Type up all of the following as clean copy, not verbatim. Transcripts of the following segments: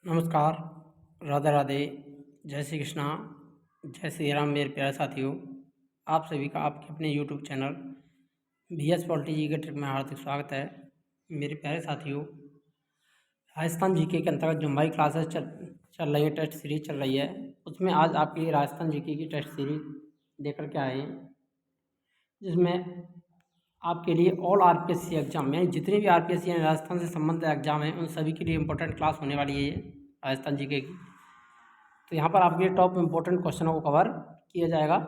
नमस्कार, राधे राधे, जय श्री कृष्णा, जय श्री राम मेरे प्यारे साथियों। आप सभी का आपके अपने यूट्यूब चैनल BS पॉलिटी जी के ट्रिक में हार्दिक स्वागत है। मेरे प्यारे साथियों, राजस्थान जीके के अंतर्गत जो हमारी क्लासेस चल रही है, टेस्ट सीरीज चल रही है, उसमें आज आपके लिए राजस्थान जीके की टेस्ट सीरीज लेकर के आए हैं, जिसमें आपके लिए ऑल RPSC एग्जाम यानी जितने भी RPSC यानी राजस्थान से संबंधित एग्जाम हैं, उन सभी के लिए इंपॉर्टेंट क्लास होने वाली है ये राजस्थान जीके की। तो यहाँ पर आपके टॉप इम्पोर्टेंट क्वेश्चनों को कवर किया जाएगा।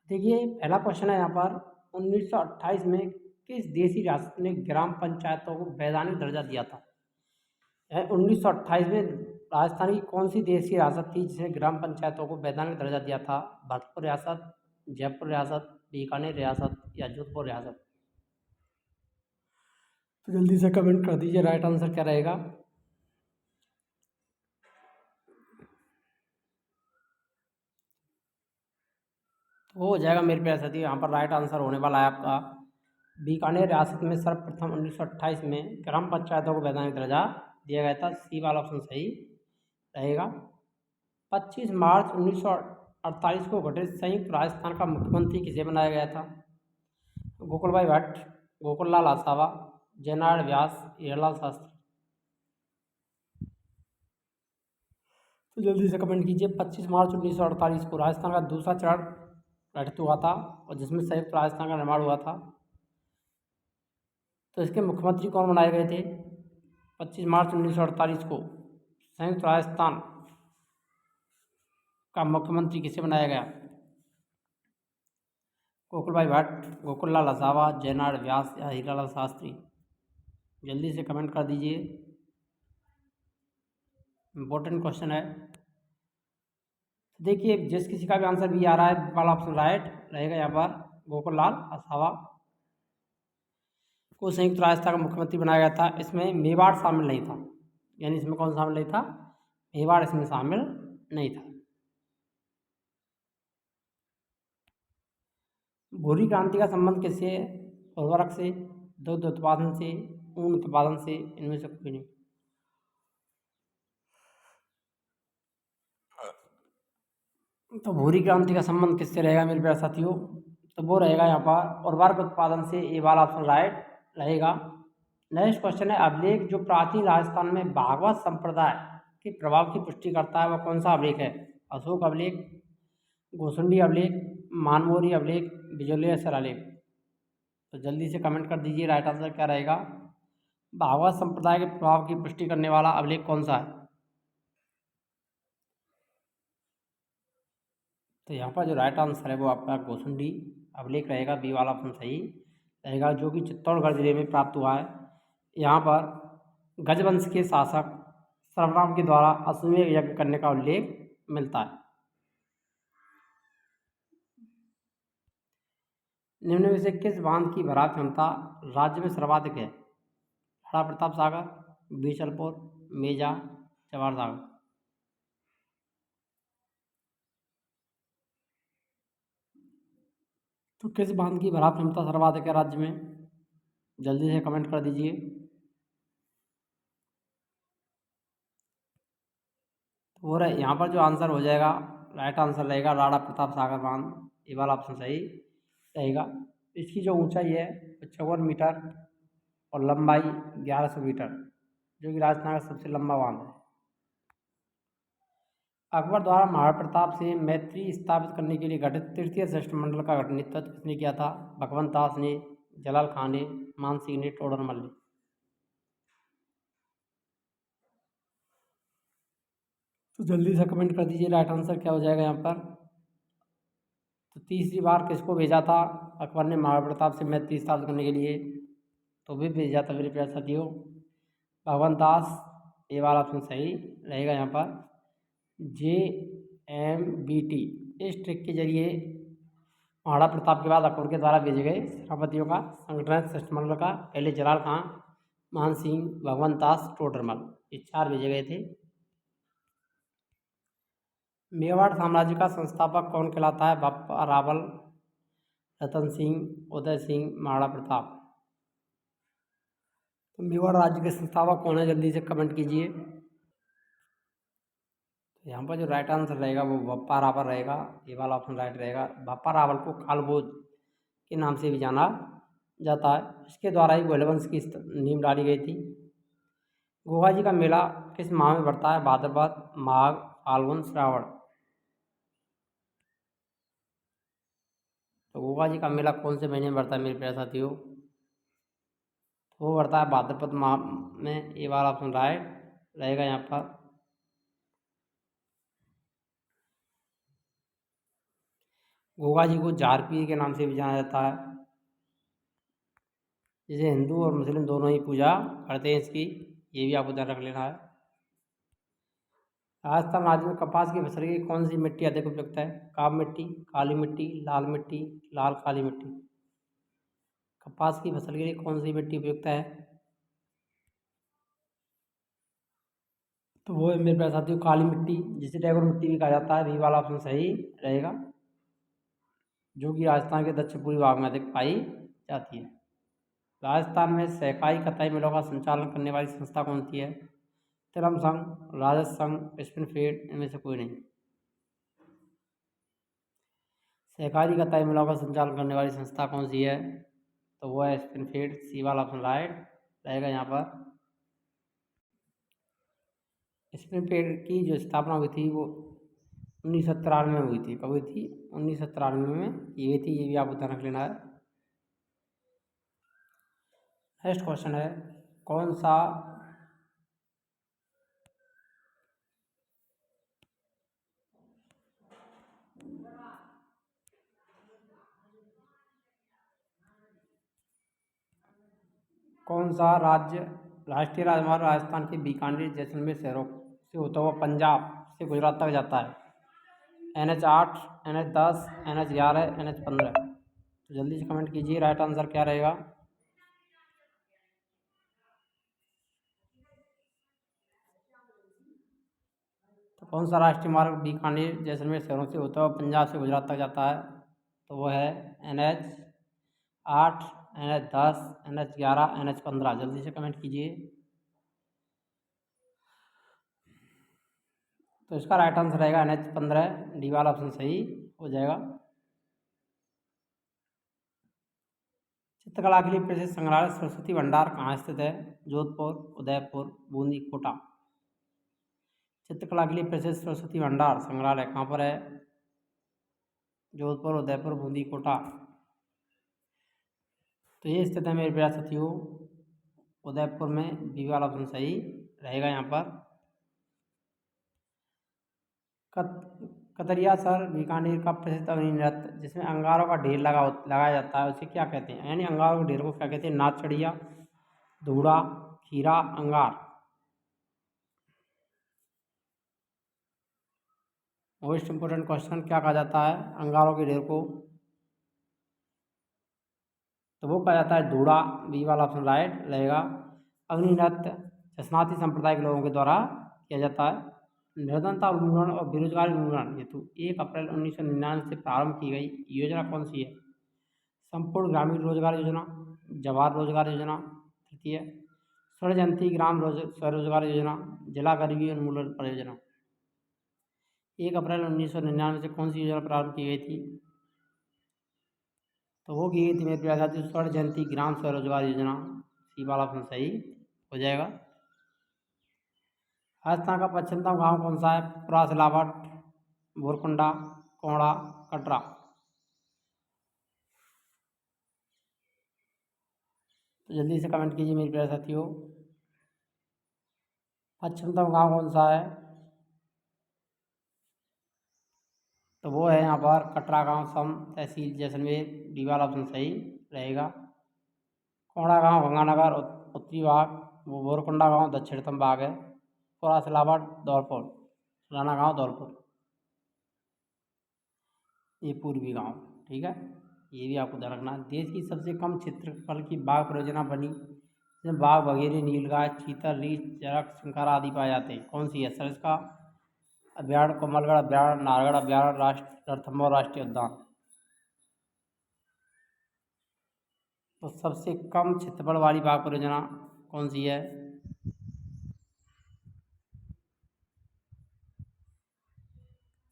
देखिए, पहला क्वेश्चन है यहाँ पर, 1928 में किस देशी रियासत ने ग्राम पंचायतों को वैधानिक दर्जा दिया था? 1928 में राजस्थान की कौन सी देशी रियासत थी जिसने ग्राम पंचायतों को वैधानिक दर्जा दिया था? भरतपुर रियासत, जयपुर रियासत, बीकानेर रियासत या जोधपुर रियासत? तो जल्दी से कमेंट कर दीजिए, राइट आंसर क्या रहेगा। तो हो जाएगा मेरे प्यारे साथी, यहाँ पर राइट आंसर होने वाला है आपका बीकानेर रियासत में सर्वप्रथम 1928 में ग्राम पंचायतों को वैधानिक दर्जा दिया गया था। सी वाला ऑप्शन सही रहेगा। 25 मार्च 1948 को गठित संयुक्त राजस्थान का मुख्यमंत्री किसे बनाया गया था? गोकुलभाई भट्ट, गोकुललाल आसावा, जयनारायण व्यास, हीरालाल शास्त्री? तो जल्दी से कमेंट कीजिए। 25 मार्च 1948 को राजस्थान का दूसरा चरण गठित हुआ था और जिसमें संयुक्त राजस्थान का निर्माण हुआ था। तो इसके मुख्यमंत्री कौन बनाए गए थे? 25 मार्च 1948 को संयुक्त राजस्थान का मुख्यमंत्री किसे बनाया गया? गोकुलभाई भट्ट, गोकुललाल आसावा, जयनारायण व्यास या हीरालाल शास्त्री? जल्दी से कमेंट कर दीजिए, इम्पोर्टेंट क्वेश्चन है। देखिए, जिस किसी का भी आंसर भी आ रहा है, वाला ऑप्शन राइट रहेगा। यहाँ पर गोकुललाल आसावा को संयुक्त राजस्थान का मुख्यमंत्री बनाया गया था। इसमें मेवाड़ शामिल नहीं था, यानी इसमें कौन शामिल नहीं था? मेवाड़ इसमें शामिल नहीं था। भूरी क्रांति का संबंध किससे है? उर्वरक से, दुग्ध उत्पादन से, ऊन उत्पादन से, इनमें से कोई नहीं। तो भूरी क्रांति का संबंध किससे रहेगा मेरे प्यारे साथियों? तो वो रहेगा यहाँ पर उर्वरक उत्पादन से। ये वाला ऑप्शन राइट रहेगा। नेक्स्ट क्वेश्चन है, अभिलेख जो प्राचीन राजस्थान में भागवत संप्रदाय के प्रभाव की पुष्टि करता है, वह कौन सा अभिलेख है? अशोक अभिलेख, गोसुंडी अभिलेख, मानमोरी अभिलेख, बिजोलिया शिलालेख? तो जल्दी से कमेंट कर दीजिए, राइट आंसर क्या रहेगा। भागवत संप्रदाय के प्रभाव की पुष्टि करने वाला अभिलेख कौन सा है? तो यहाँ पर जो राइट आंसर है वो आपका गोसुंडी अभिलेख रहेगा। बी वाला ऑप्शन सही रहेगा, जो कि चित्तौड़गढ़ जिले में प्राप्त हुआ है। यहाँ पर गजवंश के शासक सर्वराम के द्वारा अश्वमेध यज्ञ करने का उल्लेख मिलता है। निम्न में से किस बांध की भराव क्षमता राज्य में सर्वाधिक है? बड़ा प्रताप सागर, बीसलपुर, मेजा, जवाहर सागर? तो किस बांध की भराव क्षमता सर्वाधिक है राज्य में? जल्दी से कमेंट कर दीजिए। तो यहाँ पर जो आंसर हो जाएगा, राइट आंसर रहेगा राणा प्रताप सागर बांध। ये वाला ऑप्शन सही रहेगा। इसकी जो ऊंचाई है 54 मीटर और लंबाई 1100 मीटर, जो कि राजस्थान का सबसे लंबा बांध है। अकबर द्वारा महाराणा प्रताप से मैत्री स्थापित करने के लिए गठित तृतीय शिष्टमंडल का नेतृत्व किसने किया था? भगवंत दास ने, जलाल खान ने, मान सिंह ने, टोडरमल ने? तो जल्दी से कमेंट कर दीजिए, राइट आंसर क्या हो जाएगा यहाँ पर। तो तीसरी बार किसको भेजा था अकबर ने महाराणा प्रताप से मैत्री स्थापित करने के लिए? तो भी भेजा था मेरे प्यारे साथियों भगवंत दास। ये वाला ऑप्शन सही रहेगा। यहाँ पर JMBT इस ट्रिक के जरिए महाराणा प्रताप के बाद अकबर के द्वारा भेजे गए सेनापतियों का संगठन शिष्टमंडल का पहले जलाल खान, मान सिंह, भगवंत दास, टोडरमल, ये 4 भेजे गए थे। मेवाड़ साम्राज्य का संस्थापक कौन कहलाता है? बप्पा रावल, रतन सिंह, उदय सिंह, महाराणा प्रताप? तो मेवाड़ राज्य के संस्थापक कौन है, जल्दी से कमेंट कीजिए। तो यहाँ पर जो राइट आंसर रहेगा वो बप्पा रावल रहेगा, ये वाला ऑप्शन राइट रहेगा। बप्पा रावल को कालभोज के नाम से भी जाना जाता है, इसके द्वारा ही गोले वंश की नींव डाली गई थी। गोगा जी का मेला किस माह में पड़ता है, भाद्रपद, माघ, फाल्गुन, श्रावण। तो गोगा जी का मेला कौन से महीने में पड़ता है मेरे प्यारे साथियों, तो वो पड़ता है भाद्रपद माह में, ये वाला ऑप्शन राइट रहेगा यहाँ पर। गोगा जी को जार पीर के नाम से भी जाना जाता है, जिसे हिंदू और मुस्लिम दोनों ही पूजा करते हैं इसकी, ये भी आपको ध्यान रख लेना है। राजस्थान राज्य में कपास की फसल की कौन सी मिट्टी अधिक उपयुक्त है, काब मिट्टी, काली मिट्टी, लाल मिट्टी, लाल काली मिट्टी। कपास की फसल के लिए कौन सी मिट्टी उपयुक्त है, तो वो है मेरे पास साथियों काली मिट्टी, जिसे टैगोर मिट्टी भी कहा जाता है, भी वाला ऑप्शन सही रहेगा, जो कि राजस्थान के दक्षिण पूर्वी भाग में अधिक पाई जाती है। राजस्थान में सहकारी कताई मिलों का संचालन करने वाली संस्था कौन सी है, तिलम संघ, राजस्व संघ, स्पिनफील्ड, इनमें से कोई नहीं। सहकारी कताई मिलों का संचालन करने वाली संस्था कौन सी है, तो वो है स्पिनफील्ड, सी वाला ऑप्शन राइट रहेगा यहाँ पर। स्पिनफील्ड की जो स्थापना हुई थी वो 1993 में हुई थी। कब हुई थी, 1993 में ये थी, ये भी आपको ध्यान रख लेना है। नेक्स्ट क्वेश्चन है, कौन सा राज्य राष्ट्रीय राजमार्ग राजस्थान के बीकानेर जैसलमेर शहरों से होता हुआ पंजाब से गुजरात तक जाता है, NH8, NH10, NH11, NH15। तो जल्दी से कमेंट कीजिए राइट आंसर क्या रहेगा। तो कौन सा राष्ट्रीय मार्ग बीकानेर जैसलमेर शहरों से होता हुआ पंजाब से गुजरात तक जाता है, तो वो है NH8, NH10, NH11, NH15। जल्दी से कमेंट कीजिए। तो इसका राइट आंसर रहेगा NH15, डी वाला ऑप्शन सही हो जाएगा। चित्रकला के लिए प्रसिद्ध संग्रहालय सरस्वती भंडार कहाँ स्थित है, जोधपुर, उदयपुर, बूंदी, कोटा। चित्रकला के लिए प्रसिद्ध सरस्वती भंडार संग्रहालय कहाँ पर है, जोधपुर, उदयपुर, बूंदी, कोटा। तो ये स्थित है मेरे प्यारे साथियों उदयपुर में, बी वाला ऑप्शन सही रहेगा यहाँ पर। कतरिया सर बीकानेर का प्रसिद्ध अग्नि नृत्य जिसमें अंगारों का ढेर लगाया जाता है, उसे क्या कहते हैं, यानी अंगारों के ढेर को क्या कहते हैं, नाच चढ़िया, धूड़ा, खीरा, अंगार। मोस्ट इंपोर्टेंट क्वेश्चन, क्या कहा जाता है अंगारों के ढेर को, तो वो कहा जाता है धूड़ा, बी वाला ऑप्शन राइट रहेगा। अग्नि नृत्य जसनाती संप्रदाय के लोगों के द्वारा किया जाता है। निर्धनता उन्मूलन और बेरोजगारी उन्मूलन हेतु 1 अप्रैल 1999 से प्रारंभ की गई योजना कौन सी है, संपूर्ण ग्रामीण रोजगार योजना, जवाहर रोजगार योजना, तृतीय स्वर्ण जयंती ग्राम स्वरोजगार योजना, जिला गरीबी उन्मूलन परियोजना। 1 अप्रैल 1999 से कौन सी योजना प्रारंभ की गई थी, तो वो की गई थी मेरे प्यारे साथियों स्वर्ण जयंती ग्राम स्वरोजगार योजना, सी वाला ऑप्शन सही हो जाएगा। राजस्थान का पश्चिमतम गांव कौन सा है, पुरा, सिलावट, बोरकुंडा, कोहड़ा, कटरा। तो जल्दी से कमेंट कीजिए मेरे प्यारे साथियों, पश्चिमतम गांव कौन सा है, तो वो है यहाँ पर कटरा गांव, सम तहसील जैसलमेर, डी वाला ऑप्शन सही रहेगा। कोहड़ा गांव गंगानगर उत्तरी भाग, वो बोरकुंडा गांव दक्षिणतम भाग है, पुरा, सिलावट, धौलपुर, सुलाना गांव धौलपुर, ये पूर्वी गांव। ठीक है, ये भी आपको ध्यान रखना है। देश की सबसे कम क्षेत्रफल की बाघ परियोजना बनी जिसमें बाघ, बघेरे, नीलगाय, चीता, रीछ, चरक, संकारा आदि पाए जाते हैं, कौन सी है सर इसका, अभ्यारण्य कोमलगढ़ अभ्यारण्य, नारगढ़ अभ्यारण्य, राष्ट्रीय रणथंभौर राष्ट्रीय उद्यान। तो सबसे कम क्षेत्रफल वाली बाघ परियोजना कौन सी है?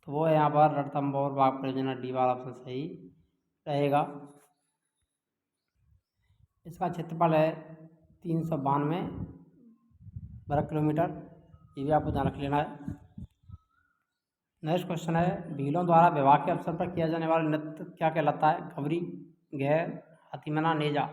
तो वो है यहाँ पर रणथंभौर बाग परियोजना, डी वाला ऑप्शन सही रहेगा। इसका क्षेत्रफल है 392 वर्ग किलोमीटर, ये भी आपको ध्यान रख लेना है। नेक्स्ट क्वेश्चन है, भीलों द्वारा विवाह के अवसर पर किया जाने वाला नृत्य क्या कहलाता है? खबरी, गैर, हाथीमना, नेजा।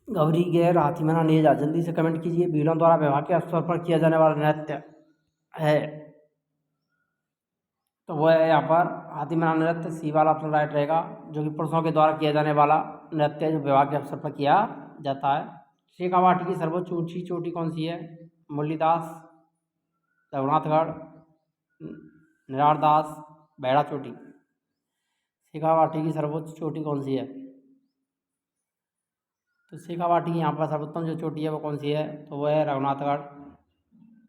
गौरी, गैर, हाथीमना, नेजा, जल्दी से कमेंट कीजिए। भीलों द्वारा विवाह के अवसर पर किया जाने वाला नृत्य है, तो वो है यहाँ पर हाथीमना नृत्य, सी वाला ऑप्शन राइट रहेगा, जो कि पुरुषों के द्वारा किया जाने वाला नृत्य है, जो विवाह के अवसर पर किया जाता है। शेखावाटी की सर्वोच्च ऊंची चोटी कौन सी है? मुरलीदास, रघुनाथगढ़, निरारदास, बैड़ा चोटी। शेखावाटी की सर्वोच्च चोटी कौन सी है? तो शेखावाटी की यहाँ पर सर्वोत्तम जो चोटी है वो कौन सी है? तो वो है रघुनाथगढ़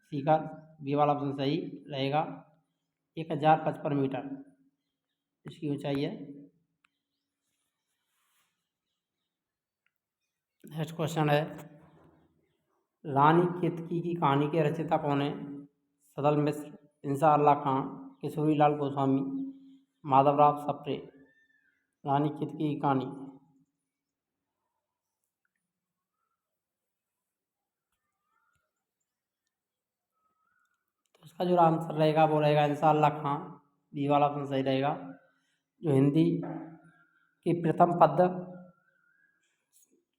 शिखर, बी वाला ऑप्शन सही रहेगा। 1055 मीटर इसकी ऊंचाई है। नेक्स्ट क्वेश्चन है, रानी केतकी की कहानी के रचयिता कौन है? सदल मिश्र, इंसा अल्लाह खां, किशोरी लाल गोस्वामी, माधवराव सप्रे। रानी केतकी की कहानी, तो उसका जो आंसर रहेगा वो रहेगा इंसा अल्लाह खां, बी वाला ऑप्शन सही रहेगा। जो हिंदी की प्रथम पद्य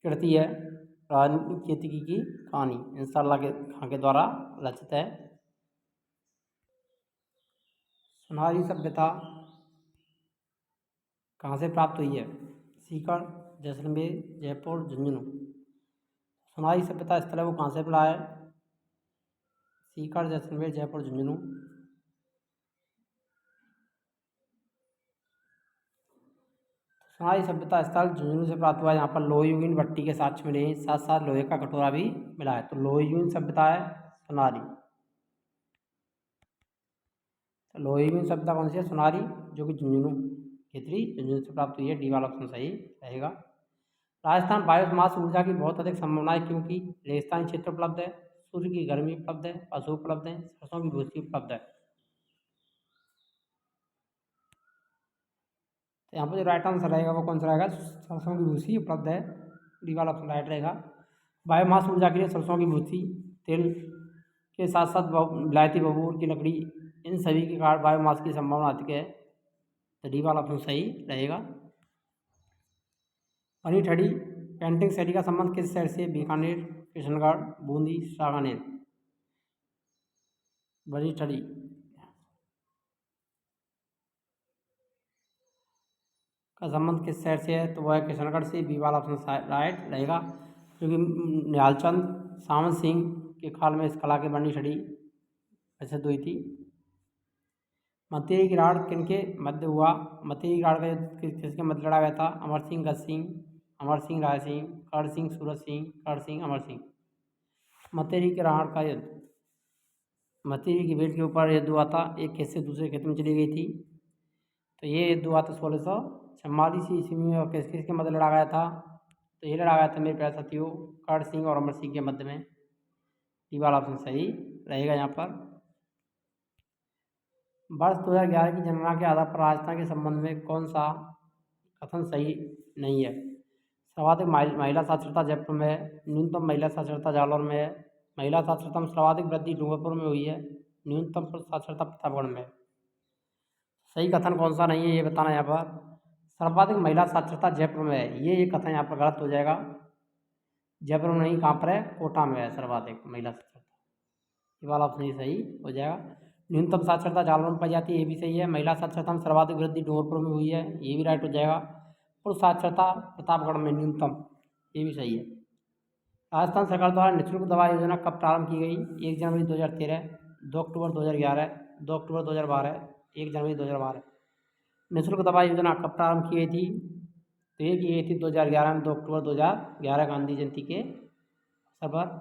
कृति है रानी केतकी की कहानी, इंसा अल्लाह के खां के द्वारा रचित है। सुनहरी सभ्यता कहाँ से प्राप्त हुई है? सीकर, जैसलमेर, जयपुर, झुंझुनू। सुनहरी सभ्यता स्थल है वो कहाँ से मिला है? सीकर, जैसलमेर, जयपुर, झुंझुनू। सुनहरी सभ्यता स्थल झुंझुनू से प्राप्त हुआ है। यहाँ पर लोहयुगीन भट्टी के साक्ष्य मिले हैं, साथ साथ लोहे का कटोरा भी मिला है, तो लोहयुगीन सभ्यता है सुनहरी। तो लोहयुगीन सभ्यता कौन सी है? सुनहरी, जो कि झुंझुनू खितरी झुंझुनू से प्राप्त हुई है, डी वाला ऑप्शन सही रहेगा। राजस्थान बायोमास ऊर्जा की बहुत अधिक संभावना है क्योंकि रेगिस्तानी क्षेत्र उपलब्ध है, सूर्य की गर्मी उपलब्ध है, पशु उपलब्ध है, सरसों की भूसी उपलब्ध है। तो यहाँ पर जो राइट आंसर रहेगा वो कौन सा रहेगा? सरसों की भूसी उपलब्ध है, डी वाला ऑप्शन राइट रहेगा। बायोमास ऊर्जा के लिए सरसों की भूसी, तेल के साथ साथ विलायती बबूर की लकड़ी, इन सभी के कारण बायोमास की संभावना अधिक है, तो डी वाला ऑप्शन सही रहेगा। बनी ठड़ी पेंटिंग शैली का संबंध किस शहर से? बीकानेर, किशनगढ़, बूंदी, सांगानेर। बनी ठड़ी का संबंध किस शहर से है? तो वह है किशनगढ़ से, बी वाला ऑप्शन राइट रहेगा, क्योंकि निहालचंद सावंत सिंह के काल में इस कला की बनी ठड़ी प्रसिद्ध हुई थी। मतेरी की राड़ किनके मध्य हुआ? मतेरी की राड़ का किसके मध्य लड़ा गया था? अमर सिंह, गज सिंह, अमर सिंह, राय सिंह, कर्ण सिंह, सूरज सिंह, कर्ण सिंह, अमर सिंह। मतेरी के राड़ का युद्ध, मतेरी की बेट के ऊपर युद्ध हुआ था, एक खेत से दूसरे खेत में चली गई थी, तो ये युद्ध हुआ था 1644 ईस्वी में। और किस किस के मध्य लड़ा गया था? तो ये लड़ा गया था मेरे प्यारे साथियों कर्ण सिंह और अमर सिंह के मध्य में, डी वाला ऑप्शन सही रहेगा। यहाँ पर वर्ष 2011 की जनगणना के आधार पर राजस्थान के संबंध में कौन सा कथन सही नहीं है? सर्वाधिक महिला साक्षरता जयपुर में है, न्यूनतम महिला साक्षरता जालौर में है, महिला साक्षरता में सर्वाधिक वृद्धि डूंगरपुर में हुई है, न्यूनतम साक्षरता प्रतापगढ़ में है। सही कथन कौन सा नहीं है ये बताना। यहाँ पर सर्वाधिक महिला साक्षरता जयपुर में है, ये कथन यहाँ पर गलत हो जाएगा। जयपुर में नहीं, कहाँ पर है? कोटा में है सर्वाधिक महिला साक्षरता, ये वाला ऑप्शन ही सही हो जाएगा। न्यूनतम साक्षरता जालौर में पाई जाती है, ये भी सही है। महिला साक्षरता में सर्वाधिक वृद्धि डूंगरपुर में हुई है, ये भी राइट हो जाएगा। पुरुष साक्षरता प्रतापगढ़ में न्यूनतम, ये भी सही है। राजस्थान सरकार द्वारा निःशुल्क दवा योजना कब प्रारंभ की गई? 1 जनवरी 2013, 2 अक्टूबर 2011, 2 अक्टूबर 2012, 1 जनवरी 2012। निःशुल्क दवा योजना कब प्रारंभ की गई थी? तो ये की गई थी 2011 में, 2 अक्टूबर 2011 गांधी जयंती के अवसर पर,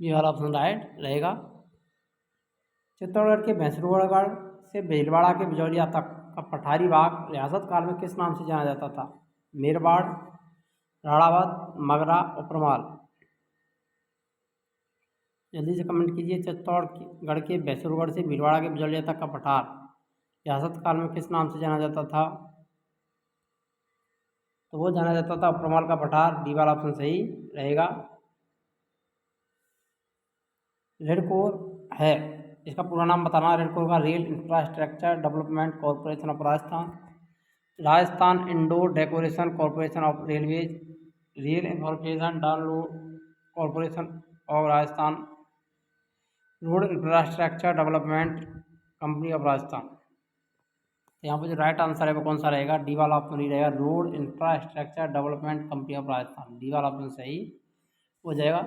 ये वाला ऑप्शन राइट रहेगा। चित्तौड़गढ़ के भैंसरूगढ़ से भीलवाड़ा के बिजौलिया तक का पठारी भाग रियासत काल में किस नाम से जाना जाता था? मेरवाड़, राणावत, मगरा, उपरमाल। जल्दी से कमेंट कीजिए। चित्तौड़गढ़ के भैंसरूगढ़ से भीलवाड़ा के बिजौलिया तक का पठार रियासत काल में किस नाम से जाना जाता था? तो वो जाना जाता था उपरमाल का पठार। डी वाला ऑप्शन सही रहेगा। रेडकोर है, इसका पूरा नाम बताना। रेडकोर का rail infrastructure development corporation of Rajasthan, Rajasthan indoor decoration corporation of railways, rail information download corporation of Rajasthan, road infrastructure development company of Rajasthan. यहाँ पर जो राइट आंसर है वो कौन सा रहेगा? डी वाला ऑप्शन ही रहेगा, road infrastructure development company of Rajasthan. D वाला ऑप्शन सही हो जाएगा।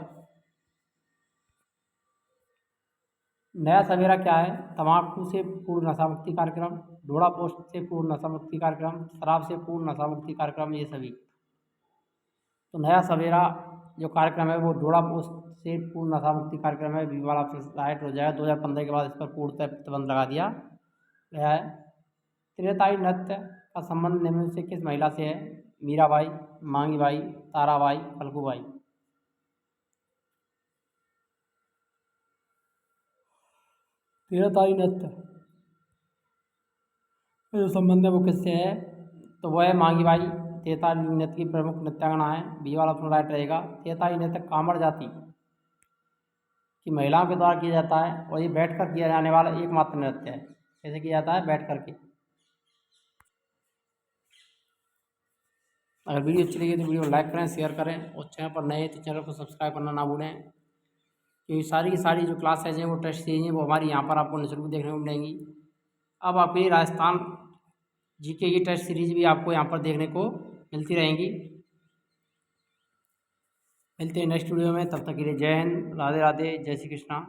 नया सवेरा क्या है? तम्बाकू से पूर्ण नशा मुक्ति कार्यक्रम, डोड़ा पोस्ट से पूर्ण नशा मुक्ति कार्यक्रम, शराब से पूर्ण नशा मुक्ति कार्यक्रम, ये सभी। तो नया सवेरा जो कार्यक्रम है वो डोड़ा पोस्ट से पूर्ण नशा मुक्ति कार्यक्रम है। बी वाला ऑप्शन राइट हो जाएगा। 2015 के बाद इस पर पूर्णतः प्रतिबंध लगा दिया गया है। त्रेताई नृत्य का संबंध निम्न में से किस महिला से है? मीराबाई, मांगीबाई, ताराबाई, फल्गूबाई। त्रेताई नृत्य जो संबंध है वो किससे है? तो वह है मांगीबाई। त्रेताई नृत्य की प्रमुख नृत्यांगना है। बी वाला ऑप्शन राइट रहेगा। त्रेताई नृत्य कामड़ जाति की महिलाओं के द्वारा किया जाता है और ये बैठकर किया जाने वाला एकमात्र नृत्य है। कैसे किया जाता है? बैठ करके। अगर वीडियो अच्छी लगी तो वीडियो लाइक करें, शेयर करें और चैनल पर नए हैं तो चैनल को सब्सक्राइब करना ना भूलें, क्योंकि सारी की सारी जो क्लासेज हैं वो टेस्ट सीरीज हैं वो हमारी यहाँ पर आपको निःशुल्क देखने को मिलेंगी। अब आपकी राजस्थान जीके की टेस्ट सीरीज भी आपको यहाँ पर देखने को मिलती रहेंगी। मिलते हैं नेक्स्ट वीडियो में, तब तक के लिए जय हिंद, राधे राधे, जय श्री कृष्णा।